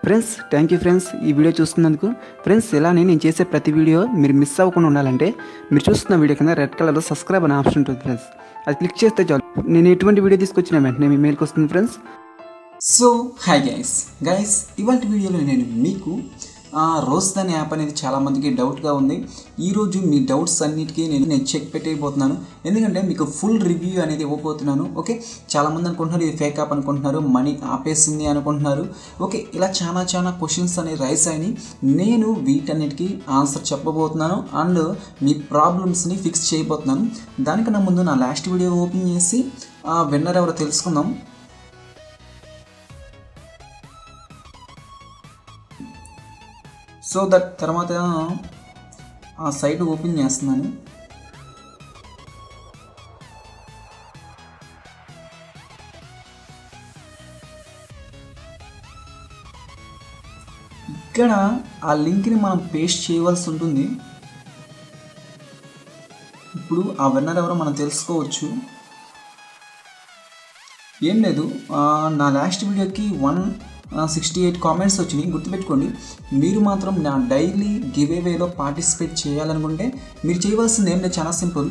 Friends thank you friends ఈ video చూస్తున్నందుకు. Friends ఇలానే నేను చేసే ప్రతి వీడియో మీరు మిస్ అవ్వకుండా ఉండాలంటే మీరు చూస్తున్న వీడియో కింద రెడ్ కలర్లో సబ్స్క్రైబ్ అనే ఆప్షన్ ఉంటుంది ఫ్రెండ్స్. అది క్లిక్ చేస్తే చాలు నేను ఎటువంటి వీడియో తీసుకొచ్చిన వెంటనే మీ మెయిల్కి వస్తుంది ఫ్రెండ్స్. సో హాయ్ గైస్ ఇవాళ వీడియోలో నేను మీకు రోజ్దాన్ యాప్ అనేది చాలామందికి డౌట్గా ఉంది. ఈరోజు మీ డౌట్స్ అన్నిటికీ నేను చెక్ పెట్టేయబోతున్నాను, ఎందుకంటే మీకు ఫుల్ రివ్యూ అనేది ఇవ్వబోతున్నాను. ఓకే, చాలామంది అనుకుంటున్నారు ఇది ఫేక్ యాప్ అనుకుంటున్నారు, మనీ ఆపేసింది అనుకుంటున్నారు. ఓకే, ఇలా చాలా క్వశ్చన్స్ అనేవి రైస్ అయినాయి. నేను వీటన్నిటికీ ఆన్సర్ చెప్పబోతున్నాను అండ్ మీ ప్రాబ్లమ్స్ని ఫిక్స్ చేయబోతున్నాను. దానికన్నా ముందు నా లాస్ట్ వీడియో ఓపెన్ చేసి విన్నర్ ఎవరో తెలుసుకుందాం. సో దట్ తర్వాత ఆ సైట్ ఓపెన్ చేస్తున్నాను. ఇక్కడ ఆ లింక్ని మనం పేస్ట్ చేయవలసి ఉంటుంది. ఇప్పుడు ఆ విన్నర్ ఎవరో మనం తెలుసుకోవచ్చు. ఏం లేదు, నా లాస్ట్ వీడియోకి 168 కామెంట్స్ వచ్చినాయి. గుర్తుపెట్టుకోండి, మీరు మాత్రం నా డైలీ గివేవేలో పార్టిసిపేట్ చేయాలనుకుంటే మీరు చేయవలసింది ఏం లేదు, చాలా సింపుల్.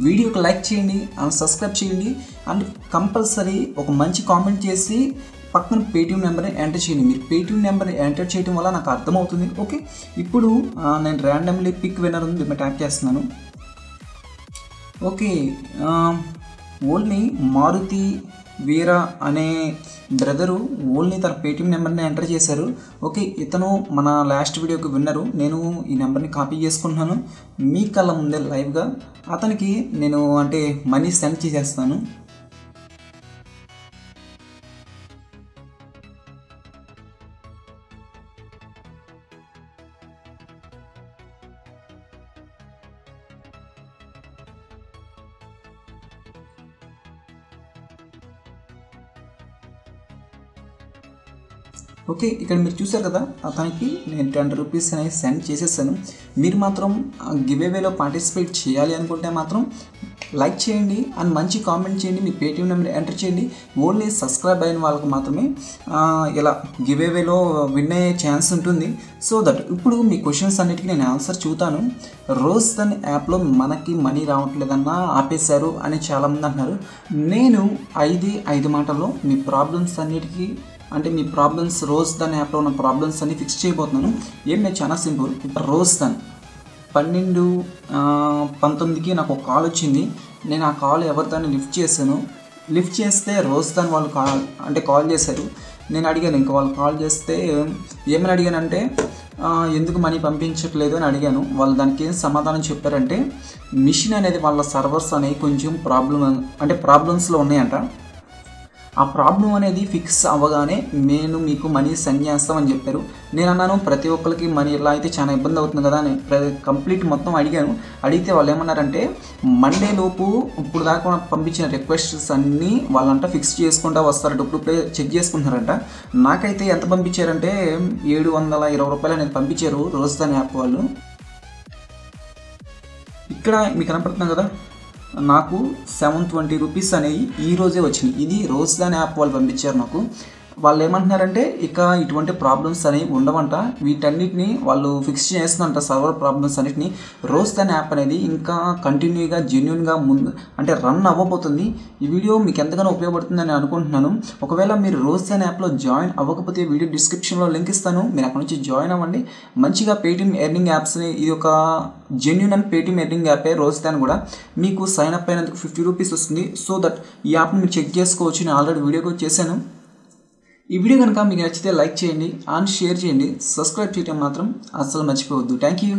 వీడియోకి లైక్ చేయండి అండ్ సబ్స్క్రైబ్ చేయండి అండ్ కంపల్సరీ ఒక మంచి కామెంట్ చేసి పక్కన పేటీఎం నెంబర్ని ఎంటర్ చేయండి. మీరు పేటీఎం నెంబర్ని ఎంటర్ చేయడం వల్ల నాకు అర్థమవుతుంది. ఓకే, ఇప్పుడు నేను ర్యాండమ్లీ పిక్ విన్నర్ ఉంది ట్యాగ్ చేస్తున్నాను. ఓకే, ఓన్లీ మారుతి వీరా అనే బ్రదరు ఓన్లీ తన పేటీఎం నెంబర్ని ఎంటర్ చేశారు. ఓకే, ఇతను మన లాస్ట్ వీడియోకి విన్నరు. నేను ఈ నెంబర్ని కాపీ చేసుకుంటున్నాను. మీ కళ్ళ ముందే లైవ్గా అతనికి నేను మనీ సెండ్ చేసేస్తాను. ఓకే, ఇక్కడ మీరు చూసారు కదా, అతనికి నేను 10 రూపీస్ అనేది సెండ్ చేసేసాను. మీరు మాత్రం గివేవేలో పార్టిసిపేట్ చేయాలి అనుకుంటే మాత్రం లైక్ చేయండి అండ్ మంచి కామెంట్ చేయండి, మీ పేటీఎం నెంబర్ ఎంటర్ చేయండి. ఓన్లీ సబ్స్క్రైబ్ అయిన వాళ్ళకి మాత్రమే ఇలా గివేవేలో విన్ అయ్యే ఛాన్స్ ఉంటుంది. సో దట్ ఇప్పుడు మీ క్వశ్చన్స్ అన్నిటికీ నేను ఆన్సర్ చూతాను. రోజ్దాన్ యాప్లో మనకి మనీ రావట్లేదన్నా ఆపేశారు అని చాలామంది అంటున్నారు. నేను 5 మాటల్లో మీ ప్రాబ్లమ్స్ అన్నిటికీ మీ ప్రాబ్లమ్స్ రోజ్దాన్ యాప్లో ఉన్న ప్రాబ్లమ్స్ అన్ని ఫిక్స్ చేయబోతున్నాను. ఏం లేదు, చాలా సింపుల్. రోజ్దాన్ 12/19కి నాకు ఒక కాల్ వచ్చింది. నేను ఆ కాల్ ఎవరిదాన్ని లిఫ్ట్ చేశాను. లిఫ్ట్ చేస్తే రోజ్దాన్ వాళ్ళు కాల్ చేశారు. నేను అడిగాను, ఇంకా వాళ్ళు కాల్ చేస్తే ఏమని అడిగానంటే ఎందుకు మనీ పంపించట్లేదు అని అడిగాను. వాళ్ళు దానికి ఏం సమాధానం చెప్పారంటే మిషన్ అనేది వాళ్ళ సర్వర్స్ అనేవి కొంచెం ప్రాబ్లమ్స్లో ఉన్నాయంట. ఆ ప్రాబ్లం అనేది ఫిక్స్ అవ్వగానే నేను మీకు మనీ సెండ్ చేస్తామని చెప్పారు. నేను అన్నాను ప్రతి ఒక్కరికి మనీ ఇలా అయితే చాలా ఇబ్బంది అవుతుంది కదా అని కంప్లీట్ మొత్తం అడిగాను. అడిగితే వాళ్ళు ఏమన్నారంటే మండే లోపు ఇప్పుడు దాకా పంపించిన రిక్వెస్ట్స్ అన్నీ వాళ్ళంట ఫిక్స్ చేసుకుంటా వస్తారంట. ఇప్పుడు చెక్ చేసుకుంటున్నారంట. నాకైతే ఎంత పంపించారంటే 720 రూపాయలు అనేది పంపించారు రోజ్దాన్ యాప్ వాళ్ళు. ఇక్కడ మీకు కనపడుతుంది కదా, నాకు 720 రూపీస్ అనేవి ఈరోజే వచ్చినాయి. ఇది రోజ్దాన్ యాప్ వాళ్ళు పంపించారు నాకు. వాళ్ళు ఏమంటున్నారంటే ఇక ఇటువంటి ప్రాబ్లమ్స్ అనేవి ఉండవంట, వీటన్నిటిని వాళ్ళు ఫిక్స్ చేస్తుందంట సర్వర్ ప్రాబ్లమ్స్ అన్నిటిని. రోజ్దాన్ యాప్ అనేది ఇంకా కంటిన్యూగా జెన్యున్గా రన్ అవ్వబోతుంది. ఈ వీడియో మీకు ఎంతగానో ఉపయోగపడుతుందని అనుకుంటున్నాను. ఒకవేళ మీరు రోజ్దాన్ యాప్లో జాయిన్ అవ్వకపోతే వీడియో డిస్క్రిప్షన్లో లింక్ ఇస్తాను, మీరు అక్కడ నుంచి జాయిన్ అవ్వండి. మంచిగా పేటీఎం ఎర్నింగ్ యాప్స్ని, ఇది ఒక జెన్యున్ అండ్ పేటీఎం ఎర్నింగ్ యాపే రోజ్దాన్ కూడా. మీకు సైన్ అప్ అయినందుకు 50 రూపీస్ వస్తుంది. సో దట్ ఈ యాప్ని మీరు చెక్ చేసుకోవచ్చు. నేను ఆల్రెడీ వీడియో చేశాను. ఈ వీడియో కనుక మీకు నచ్చితే లైక్ చేయండి అండ్ షేర్ చేయండి. సబ్స్క్రైబ్ చేయడం మాత్రం అస్సలు మర్చిపోవద్దు. Thank you.